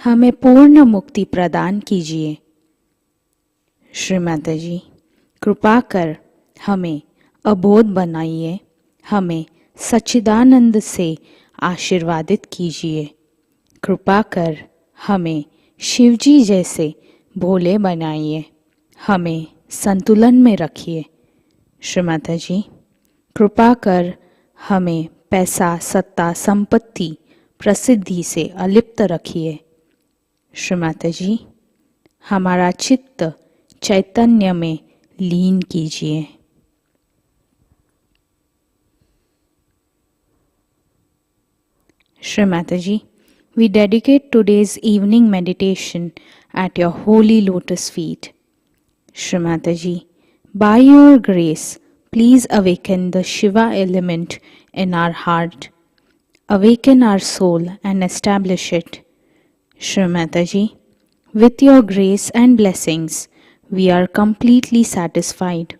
हमें पूर्ण मुक्ति प्रदान कीजिए। श्री माताजी, कृपा कर हमें अबोध बनाइए, हमें सच्चिदानंद से आशीर्वादित कीजिए। कृपा कर हमें शिवजी जैसे भोले बनाइए, हमें संतुलन में रखिए। श्री माताजी, कृपा कर हमें पैसा, सत्ता, संपत्ति, प्रसिद्धि से अलिप्त रखिए। श्री माताजी, हमारा चित्त चैतन्य में लीन कीजिए। Shri Mataji, we dedicate today's evening meditation at your holy lotus feet. Shri Mataji, by your grace, please awaken the Shiva element in our heart. Awaken our soul and establish it. Shri Mataji, with your grace and blessings, we are completely satisfied.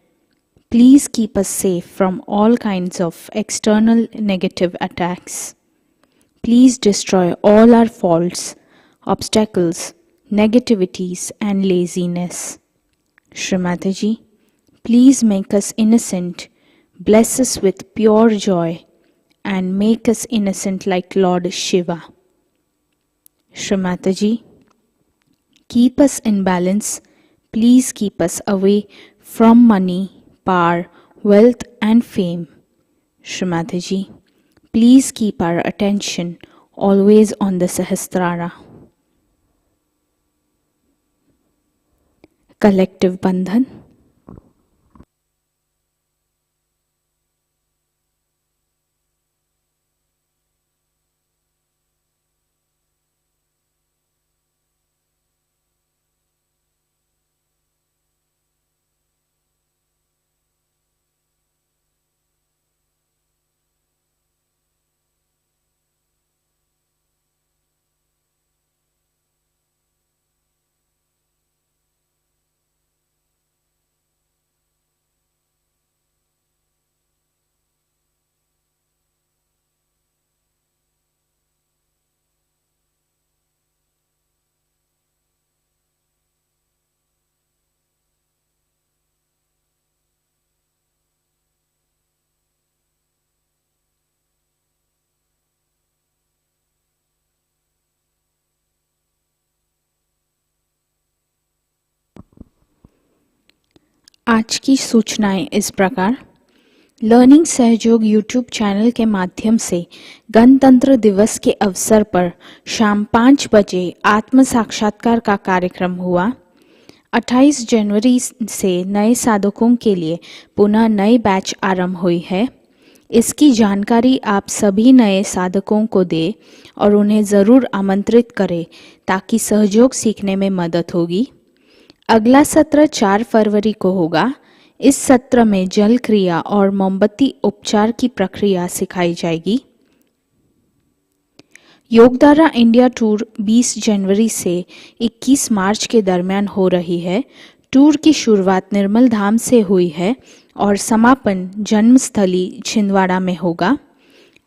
Please keep us safe from all kinds of external negative attacks. Please destroy all our faults, obstacles, negativities and laziness. Shri Mataji, please make us innocent, bless us with pure joy and make us innocent like Lord Shiva. Shri Mataji, keep us in balance. Please keep us away from money, power, wealth and fame. Shri Mataji, please keep our attention always on the Sahasrara. Collective Bandhan. आज की सूचनाएं इस प्रकार। Learning सहयोग YouTube channel के माध्यम से गणतंत्र दिवस के अवसर पर शाम 5 बजे आत्म साक्षात्कार का कार्यक्रम हुआ। 28 जनवरी से नए साधकों के लिए पुनः नई बैच आरंभ हुई है। इसकी जानकारी आप सभी नए साधकों को दें और उन्हें ज़रूर आमंत्रित करें ताकि सहयोग सीखने में मदद होगी। अगला सत्र 4 फरवरी को होगा। इस सत्र में जल क्रिया और मोमबत्ती उपचार की प्रक्रिया सिखाई जाएगी। योगधारा इंडिया टूर 20 जनवरी से 21 मार्च के दरमियान हो रही है। टूर की शुरुआत निर्मल धाम से हुई है और समापन जन्मस्थली छिंदवाड़ा में होगा।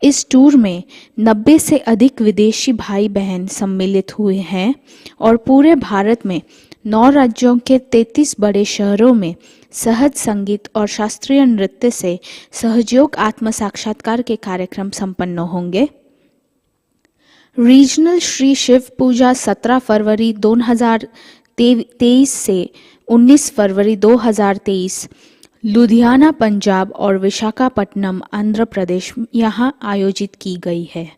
इस टूर में 90 से अधिक विदेशी भाई बहन सम्मिलित हुए हैं और पूरे भारत में 9 राज्यों के 33 बड़े शहरों में सहज संगीत और शास्त्रीय नृत्य से सहयोग आत्म साक्षात्कार के कार्यक्रम संपन्न होंगे। रीजनल श्री शिव पूजा 17 फरवरी 2023 से 19 फरवरी 2023 लुधियाना पंजाब और विशाखापट्टनम आंध्र प्रदेश यहाँ आयोजित की गई है।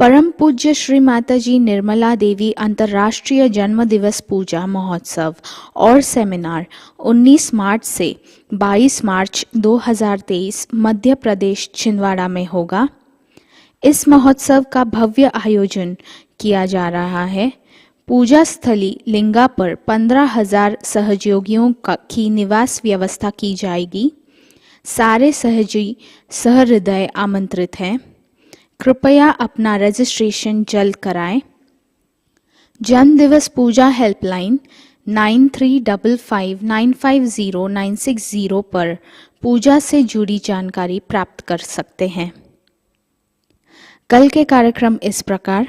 परम पूज्य श्री माताजी निर्मला देवी अंतर्राष्ट्रीय जन्म दिवस पूजा महोत्सव और सेमिनार 19 मार्च से 22 मार्च 2023 मध्य प्रदेश छिंदवाड़ा में होगा। इस महोत्सव का भव्य आयोजन किया जा रहा है। पूजा स्थली लिंगा पर 15,000 सहयोगियों की निवास व्यवस्था की जाएगी। सारे सहजी सहृदय आमंत्रित हैं। कृपया अपना रजिस्ट्रेशन जल्द कराएं। जन्म दिवस पूजा हेल्पलाइन 9355950960 पर पूजा से जुड़ी जानकारी प्राप्त कर सकते हैं। कल के कार्यक्रम इस प्रकार: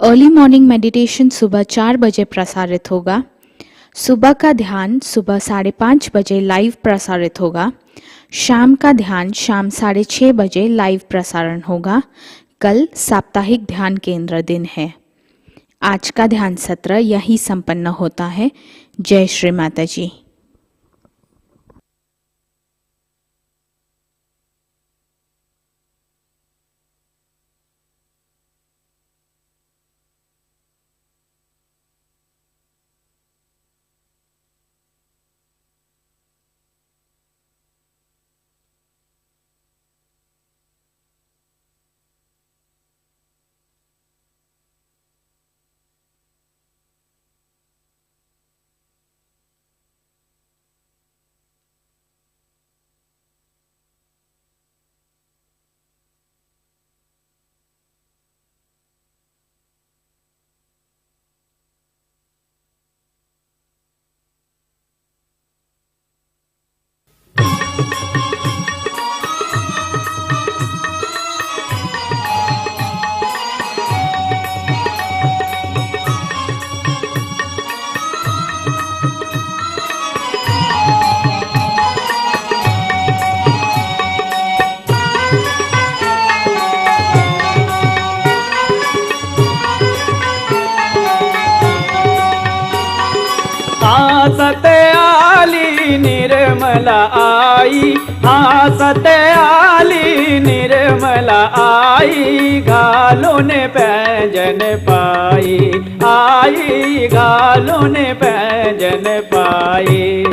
अर्ली मॉर्निंग मेडिटेशन सुबह 4 बजे प्रसारित होगा। सुबह का ध्यान सुबह 5:30 बजे लाइव प्रसारित होगा। शाम का ध्यान शाम 6:30 बजे लाइव प्रसारण होगा। कल साप्ताहिक ध्यान केंद्र दिन है। आज का ध्यान सत्र यही संपन्न होता है। जय श्री माताजी। सत्य आली निर्मला आई, हाँ सत्य आली निर्मला आई, घालों ने पैंजन पाई, आई घालों ने पैंजन पाई।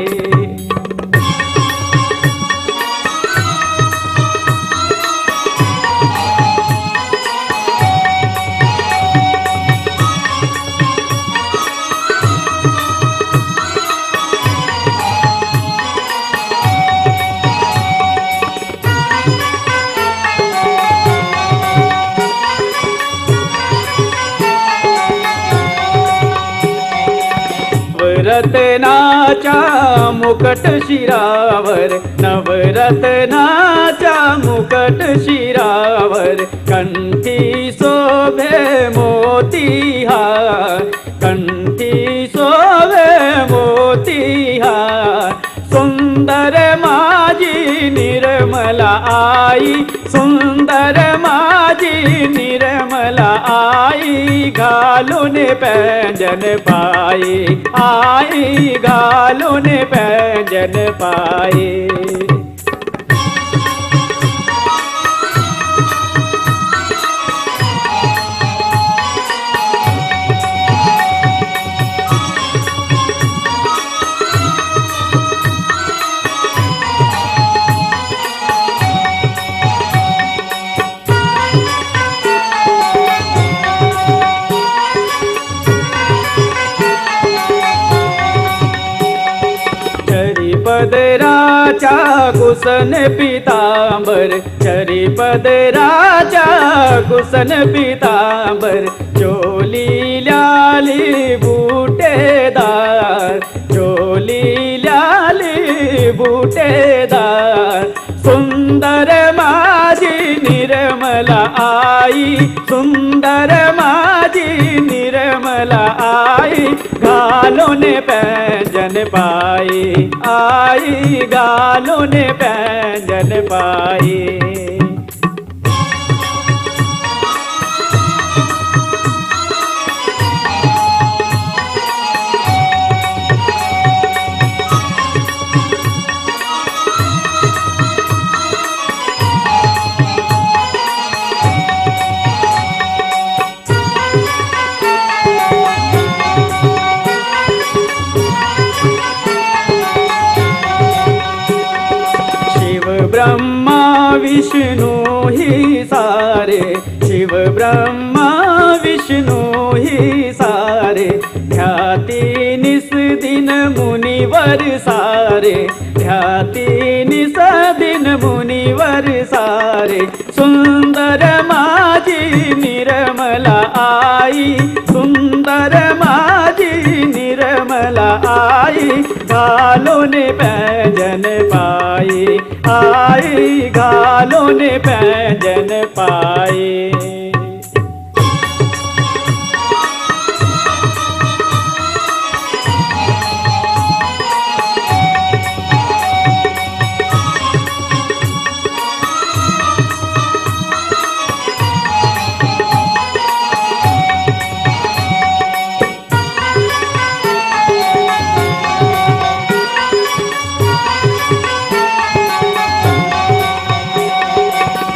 नवरत्नाचा मुकट शिरावर, नवरत्नाचा मुकट शिरावर, कंठी शोभे मोतीहार, कंठी शोभे मोतीहार। सुंदर माझी निर्मला आई, सुंदर माझी निर्मला आई, घालों ने पैंजन पाई, आई घालों ने पैंजन पाई। पदराचा कुसन पीतांबर, चरी पदराचा कुसन पीतांबर, चोली ल्याली बूटेदार, चोली ल्याली बूटेदार। सुंदर माझी निर्मला आई, सुंदर माझी निर्मला आई, घालों ने पैंजन पाई, आई घालों ने पैंजन पाई। ब्रह्मा विष्णु ही सारे, शिव ब्रह्मा विष्णु ही सारे, ध्याति निस दिन मुनिवर सारे, ध्याति निस दिन मुनिवर सारे। सुंदर माझी निर्मला आई, सुंदर माझी निर्मला आई, घालो ने पैंजन पाई, आई घालो ने पैंजन पाई।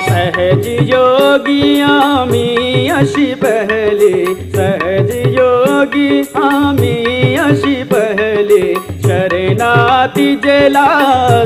सहज योगी आमी अशी पहले, सहज योगी आमी अशी पहले, शरणाती जला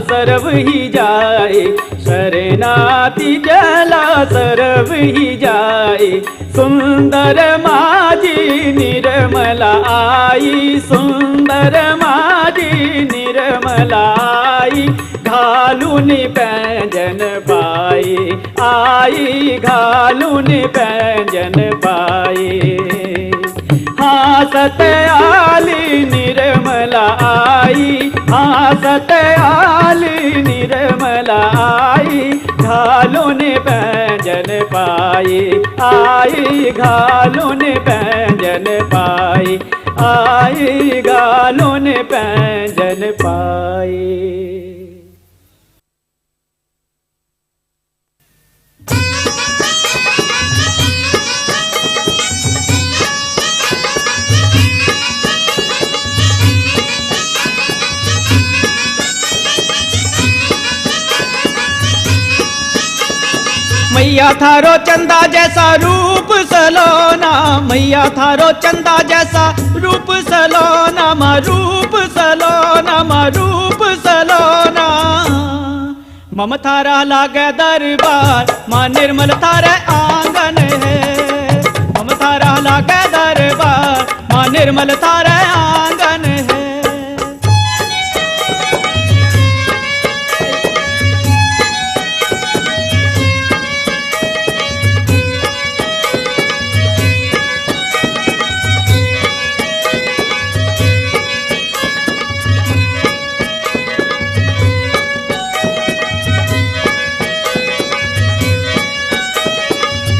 सर्व ही जाए, शरणाती जला सर्व ही जाए। सुंदर माझी निर्मला आई, सुंदर माझी निर्मला आई, घालून पैंजन पाई, आई घालून पैंजन पाई। हासत आली निर्मला आई, हासत आली निर्मला आई, घालून पैंजन पाई, आई घालून पैंजन पाई, आई घालून पैंजन पाई। मैया थारो चंदा जैसा रूप सलोना, मैया थारो चंदा जैसा रूप सलोना, माँ रूप सलोना, माँ रूप सलोना। मम थारा लागे दरबार, माँ निर्मल थारे आंगन है, मम थारा लागे दरबार, माँ निर्मल थारे आंगन है।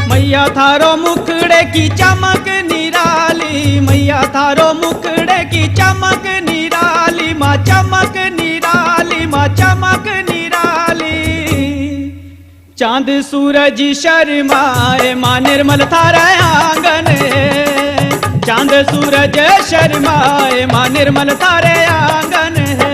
मैया थारो मुखड़े की चमक निराली, मैया थारो मुखड़े की चमक निराली, माँ चमक निराली, माँ चमक निराली। चांद सूरज शर्माए, माँ निर्मल थारा आंगन है, चांद सूरज शर्माए, माँ निर्मल थारे आंगन है।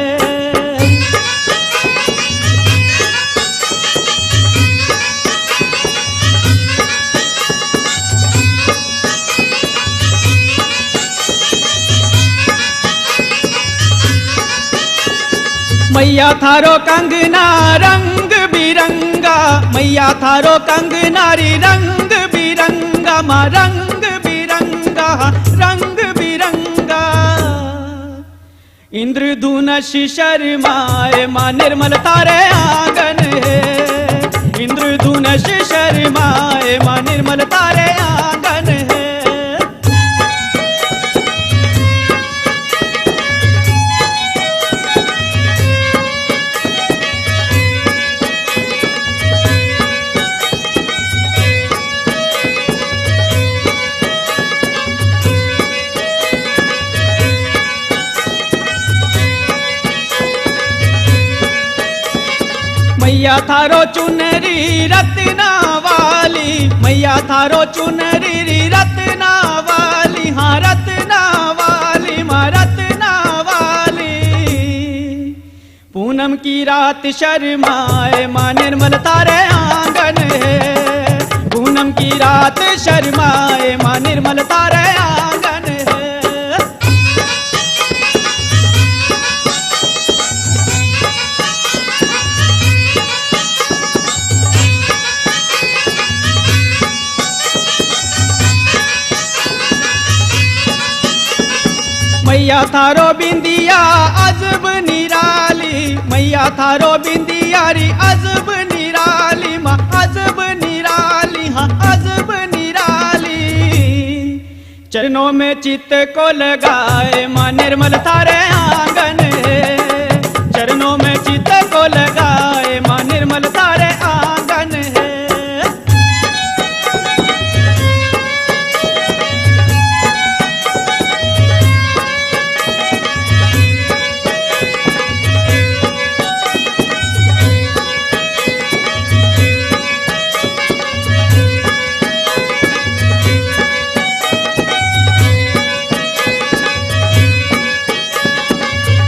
मैया थारो कंगना रंग बिरंगा, मैया थारो कंगना री रंग बिरंगा, माँ रंग बिरंगा, रंग बिरंगा। इंद्रधनुष शर्माए, माँ निर्मल थारे आंगन है, इंद्रधनुष शर्माए, माँ निर्मल थारे आंगन है। मैया थारो चुनरी रत्ना वाली, मैया थारो चुनरी रत्ना वाली, हाँ रत्ना वाली, माँ रत्ना वाली। पूनम की रात शर्माए, माँ निर्मल थारे आंगन है, पूनम की रात शर्माए, माँ निर्मल थारे आंगन है। मैया थारो बिंदिया अजब निराली, मैया थारो बिंदिया री अजब निराली, माँ अजब निराली, हाँ अजब निराली। चरणों में चित्त को लगाए माँ निर्मल थारे आंगन है, चरणों में चित्त को लगाए माँ निर्मल थारे आंगन है।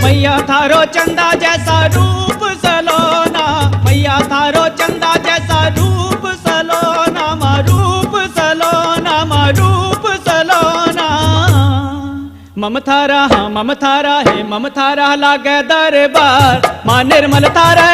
मैया थारो चंदा जैसा रूप सलोना, मैया थारो चंदा जैसा रूप सलोना, माँ रूप सलोना, माँ रूप सलोना। ममथारा हाँ ममथारा है, ममथारा लागे दरबार माँ निर्मल थारा